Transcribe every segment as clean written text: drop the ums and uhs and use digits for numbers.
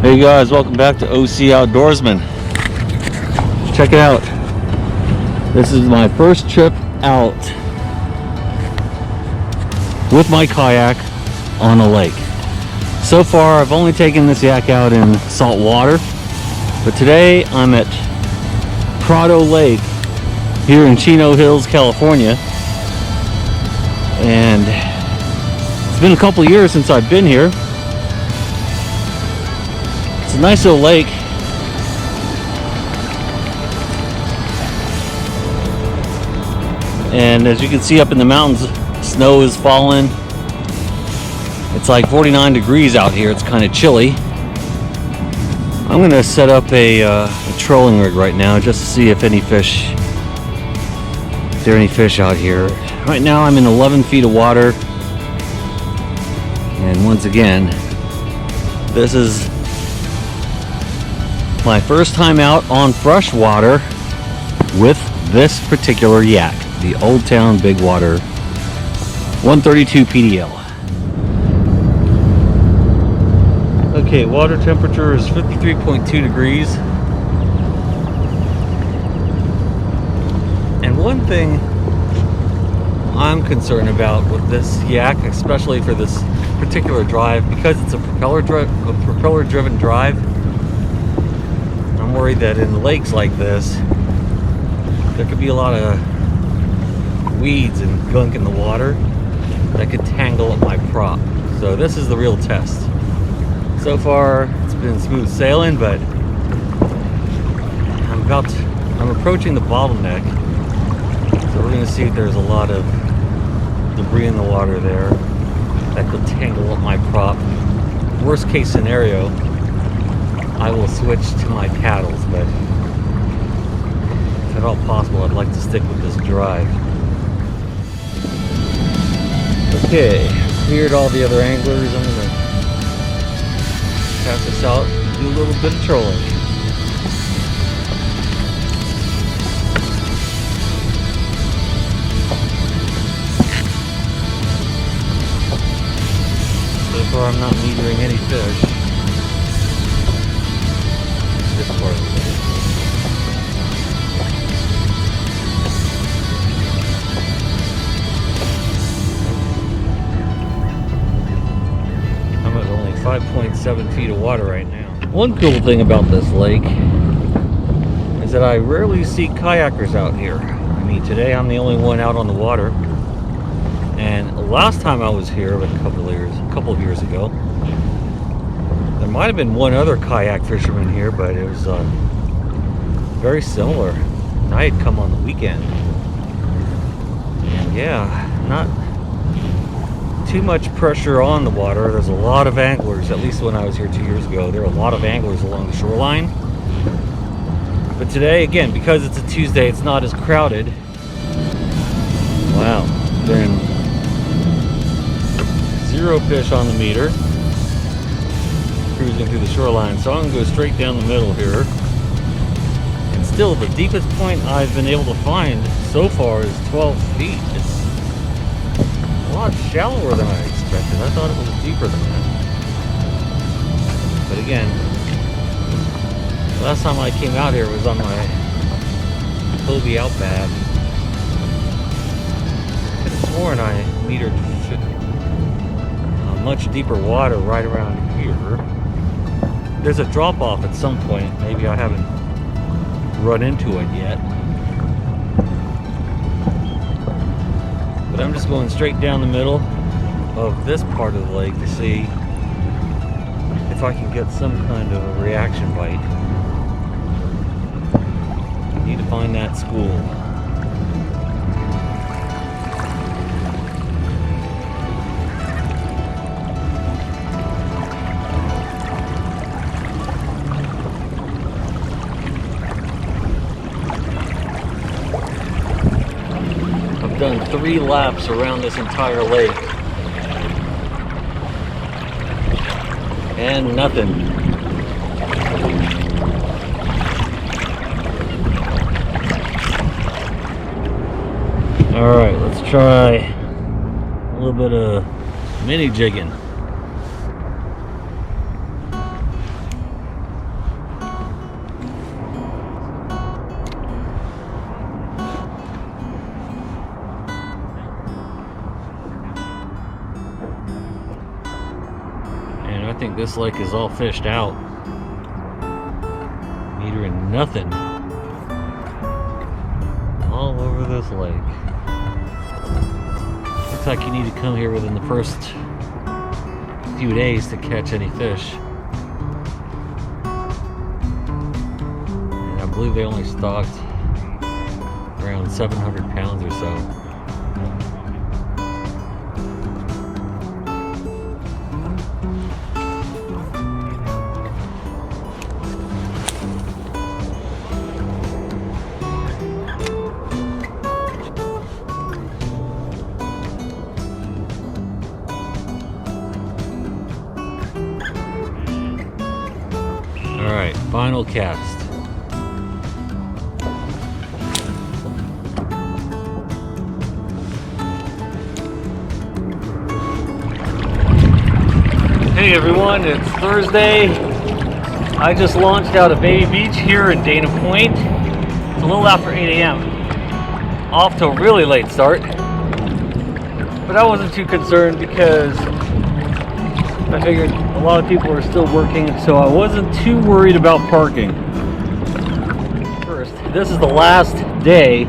Hey guys, welcome back to OC Outdoorsman. Check it out. This is my first trip out with my kayak on a lake. So far I've only taken this yak out in salt water, but today I'm at Prado Lake here in Chino Hills, California, and it's been a couple years since I've been here. It's a nice little lake. And as you can see up in the mountains, snow is falling. It's like 49 degrees out here. It's kind of chilly. I'm gonna set up a trolling rig right now just to see if there are any fish out here. Right now I'm in 11 feet of water. And once again, this is my first time out on fresh water with this particular yak, the Old Town Big Water 132 PDL. Okay, water temperature is 53.2 degrees. And one thing I'm concerned about with this yak, especially for this particular drive, because it's a propeller driven drive, I'm worried that in lakes like this there could be a lot of weeds and gunk in the water that could tangle up my prop. So this is the real test. So far it's been smooth sailing, but I'm approaching the bottleneck, so we're going to see if there's a lot of debris in the water there that could tangle up my prop. Worst case scenario, I will switch to my paddles, but if at all possible, I'd like to stick with this drive. Okay, cleared all the other anglers. I'm gonna pass this out and do a little bit of trolling. So far I'm not metering any fish. This part of the lake. I'm at only 5.7 feet of water right now. One cool thing about this lake is that I rarely see kayakers out here. I mean, today I'm the only one out on the water. And last time I was here, a couple of years ago, there might have been one other kayak fisherman here, but it was very similar. And I had come on the weekend. And yeah, not too much pressure on the water. There's a lot of anglers, at least when I was here 2 years ago, there were a lot of anglers along the shoreline. But today, again, because it's a Tuesday, it's not as crowded. Wow, been 0 fish on the meter. Cruising through the shoreline, so I'm going to go straight down the middle here. And still, the deepest point I've been able to find so far is 12 feet. It's a lot shallower than I expected. I thought it was deeper than that. But again, last time I came out here was on my Hobie Outback. I could have sworn I metered much deeper water right around here. There's a drop off at some point. Maybe I haven't run into it yet. But I'm just going straight down the middle of this part of the lake to see if I can get some kind of a reaction bite. I need to find that school. Done 3 laps around this entire lake and nothing. All right, let's try a little bit of mini jigging. think this lake is all fished out. Metering nothing. All over this lake. Looks like you need to come here within the first few days to catch any fish. And I believe they only stocked around 700 pounds or so. All right, final cast. Hey everyone, it's Thursday. I just launched out of Baby Beach here in Dana Point. It's a little after 8 a.m. Off to a really late start. But I wasn't too concerned because I figured a lot of people are still working, so I wasn't too worried about parking. First, this is the last day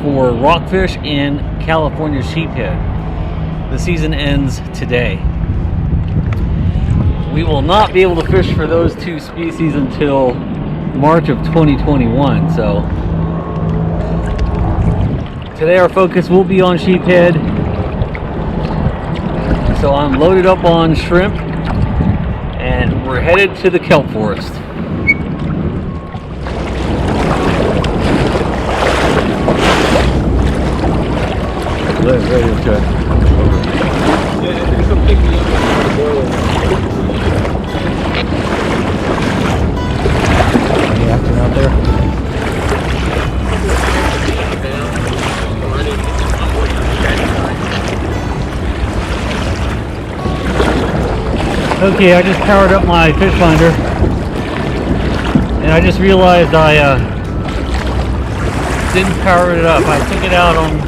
for rockfish in California sheephead. The season ends today. We will not be able to fish for those two species until March of 2021. So today our focus will be on sheephead. So I'm loaded up on shrimp and we're headed to the kelp forest. Ready to check. Yeah, you come pick me up at the boiler. Any action out there? Okay, I just powered up my fish finder and I just realized I didn't power it up. I took it out on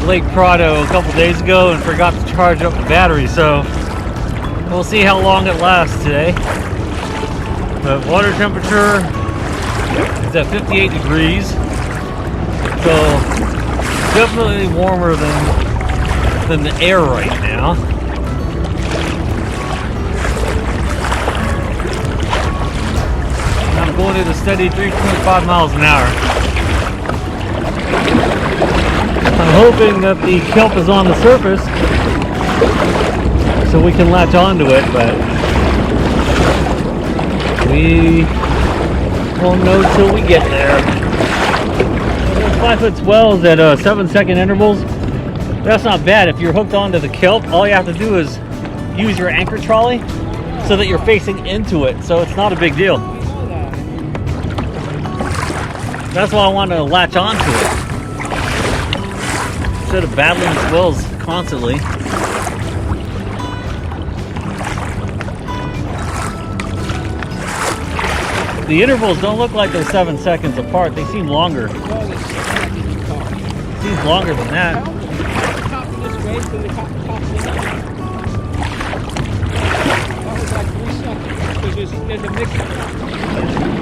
Lake Prado a couple days ago and forgot to charge up the battery, so we'll see how long it lasts today. The water temperature is at 58 degrees, so definitely warmer than the air right now. I'm going at a steady 3.5 miles an hour. I'm hoping that the kelp is on the surface so we can latch onto it, but we won't know till we get there. Those 5-foot swells at 7-second intervals, that's not bad. If you're hooked onto the kelp, all you have to do is use your anchor trolley so that you're facing into it, so it's not a big deal. That's why I want to latch onto it instead of battling swells constantly. The intervals don't look like they're 7 seconds apart. They seem longer. It seems longer than that.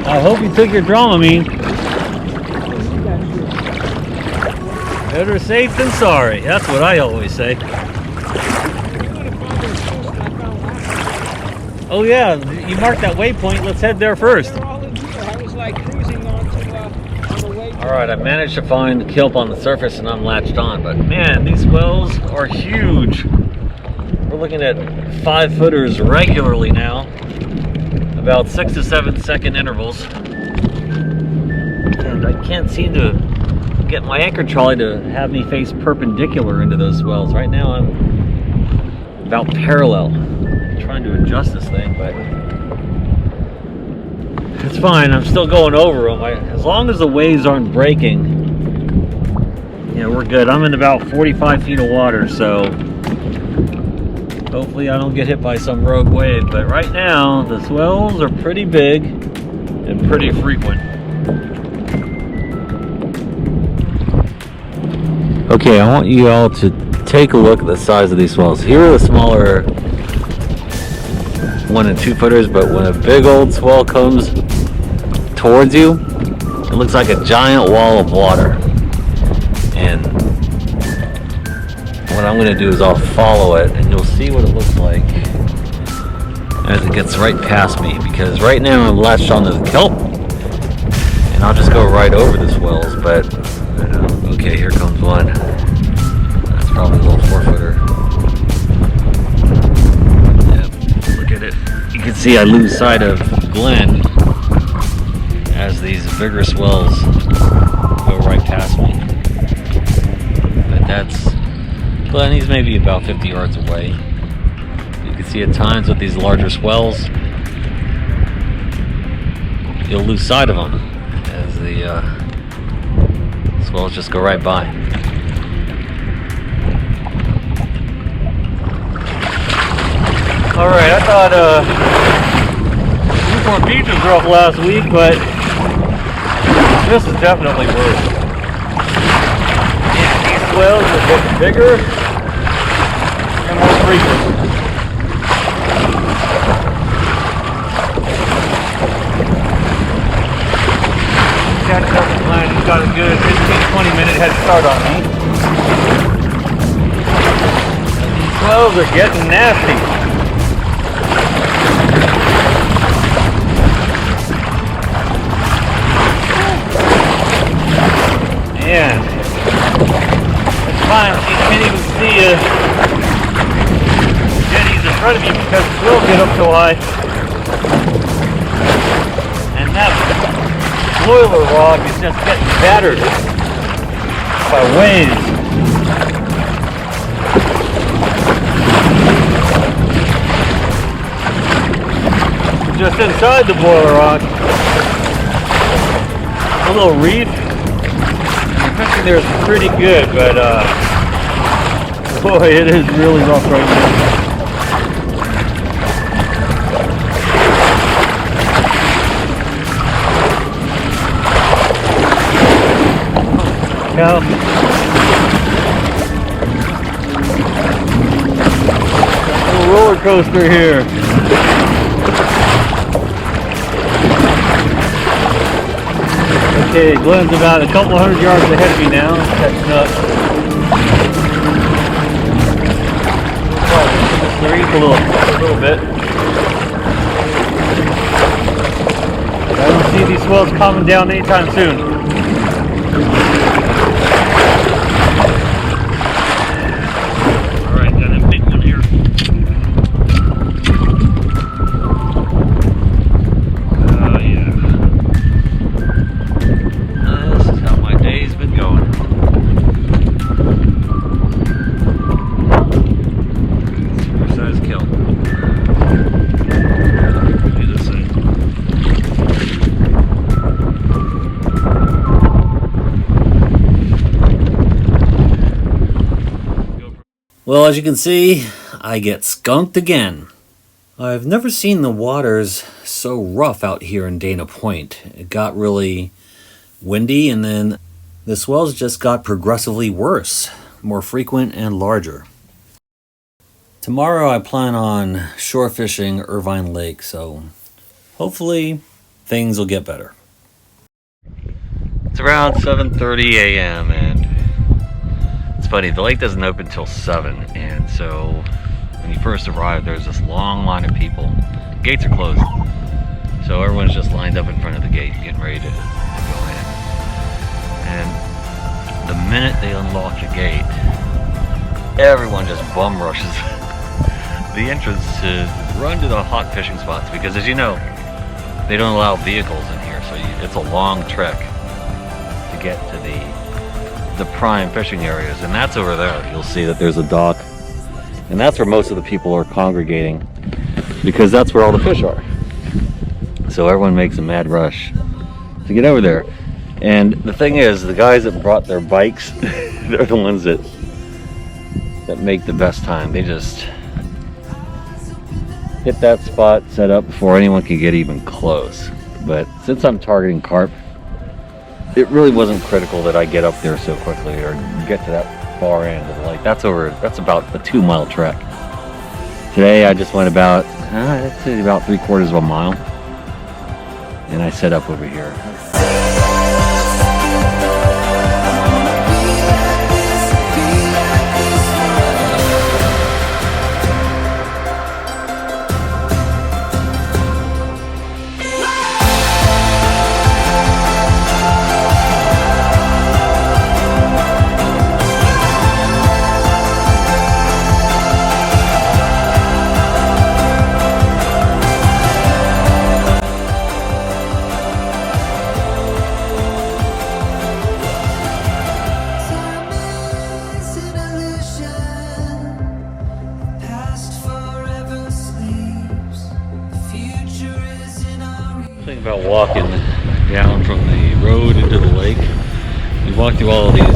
I hope you took your Dramamine. Better safe than sorry. That's what I always say. Oh yeah, you marked that waypoint. Let's head there first. Alright, I managed to find the kelp on the surface and I'm latched on, but man, these swells are huge. We're looking at 5-footers regularly now. About 6 to 7 second intervals. And I can't seem to get my anchor trolley to have me face perpendicular into those swells. Right now I'm about parallel. I'm trying to adjust this thing, but it's fine. I'm still going over them. As long as the waves aren't breaking, yeah, we're good. I'm in about 45 feet of water, so hopefully I don't get hit by some rogue wave. But right now the swells are pretty big and pretty frequent. Okay, I want you all to take a look at the size of these swells. Here are the smaller 1 and 2 footers, but when a big old swell comes towards you, it looks like a giant wall of water. And what I'm gonna do is I'll follow it, and you'll see what it looks like as it gets right past me, because right now I'm latched onto the kelp and I'll just go right over the swells. But okay, here comes one. That's probably a little 4-footer. Yep, look at it. You can see I lose sight of Glenn as these bigger swells go right past me. But that's Glenn, he's maybe about 50 yards away. You can see at times with these larger swells, you'll lose sight of them as the swells just go right by. Alright, I thought Newport Beach was rough last week, but this is definitely worse. Yeah, these swells are getting bigger and more frequent. Catching up with Glenn, he's got a good 15-20 minute head start on me. These swells are getting nasty. Man, it's fine. You can't even see jetties in front of you because the swells get up so high. And that boiler log is just getting battered by waves. Just inside the boiler rock, a little reef. The fishing there is pretty good, but boy, it is really rough right now. Cow. A little roller coaster here. Okay, Glenn's about a couple hundred yards ahead of me now, catching up. The reef a little bit. I don't see these swells calming down anytime soon. Alright, got a big one here. Oh yeah. This is how my day's been going. Super sized kelp. Do this thing. Well, as you can see, I get skunked again. I've never seen the waters so rough out here in Dana Point. It got really windy, and then the swells just got progressively worse, more frequent and larger. Tomorrow I plan on shore fishing Irvine Lake, so hopefully things will get better. It's around 7:30 a.m. and it's funny, the lake doesn't open till 7, and so when you first arrive there's this long line of people. The gates are closed, so everyone's just lined up in front of the gate getting ready to go in. And the minute they unlock the gate, everyone just bum rushes the entrance to run to the hot fishing spots, because as you know, they don't allow vehicles in here, so it's a long trek to get to the prime fishing areas. And that's over there. You'll see that there's a dock, and that's where most of the people are congregating, because that's where all the fish are. So everyone makes a mad rush to get over there. And the thing is, the guys that brought their bikes, they're the ones that make the best time. They just hit that spot set up before anyone can get even close. But since I'm targeting carp, it really wasn't critical that I get up there so quickly or get to that far end of the lake. That's about a 2-mile trek. Today I just went about, I'd say about 3/4 of a mile. And I set up over here. About walking down from the road into the lake. We walked through all of these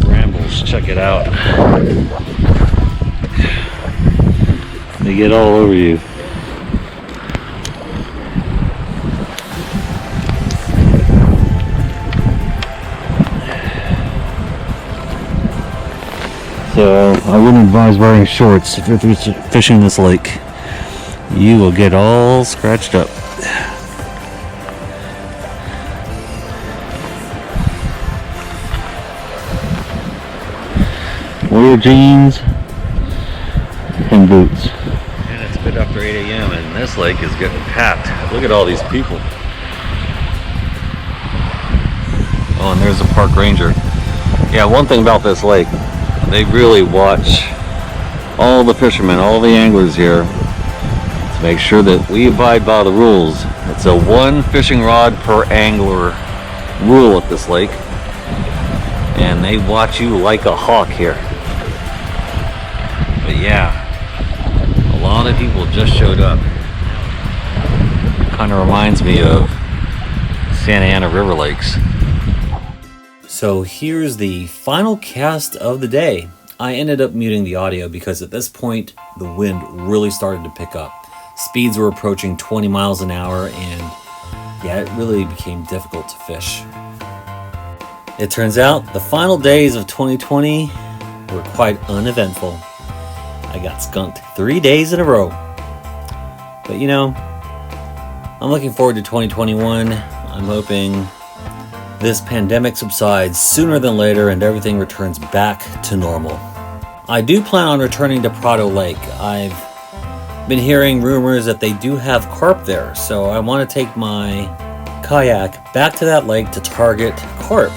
brambles. Check it out. They get all over you. So I wouldn't advise wearing shorts if you're fishing this lake. You will get all scratched up. Wear jeans and boots. And it's a bit after 8 a.m. and this lake is getting packed. Look at all these people. Oh, and there's a park ranger. Yeah, one thing about this lake, they really watch all the fishermen, all the anglers here. Make sure that we abide by the rules. It's a 1 fishing rod per angler rule at this lake, and they watch you like a hawk here. But yeah, a lot of people just showed up. Kind of reminds me of Santa Ana River Lakes. So here's the final cast of the day. I ended up muting the audio because at this point the wind really started to pick up. Speeds were approaching 20 miles an hour, and yeah, it really became difficult to fish. It turns out the final days of 2020 were quite uneventful. I got skunked 3 days in a row. But you know, I'm looking forward to 2021. I'm hoping this pandemic subsides sooner than later and everything returns back to normal. I do plan on returning to Prado Lake. I've been hearing rumors that they do have carp there, so I want to take my kayak back to that lake to target carp.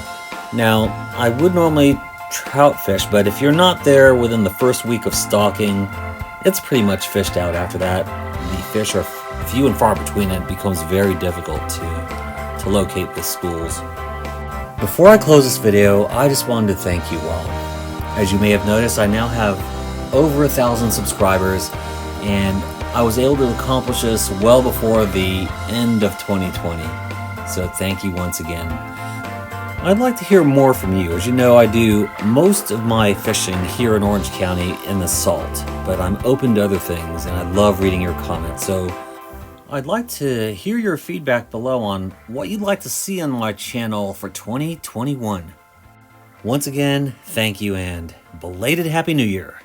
Now, I would normally trout fish, but if you're not there within the first week of stocking, it's pretty much fished out after that. The fish are few and far between, and it becomes very difficult to locate the schools. Before I close this video, I just wanted to thank you all. As you may have noticed, I now have over 1,000 subscribers, and I was able to accomplish this well before the end of 2020. So thank you once again. I'd like to hear more from you. As you know, I do most of my fishing here in Orange County in the Salt, but I'm open to other things, and I love reading your comments. So I'd like to hear your feedback below on what you'd like to see on my channel for 2021. Once again, thank you, and belated Happy New Year.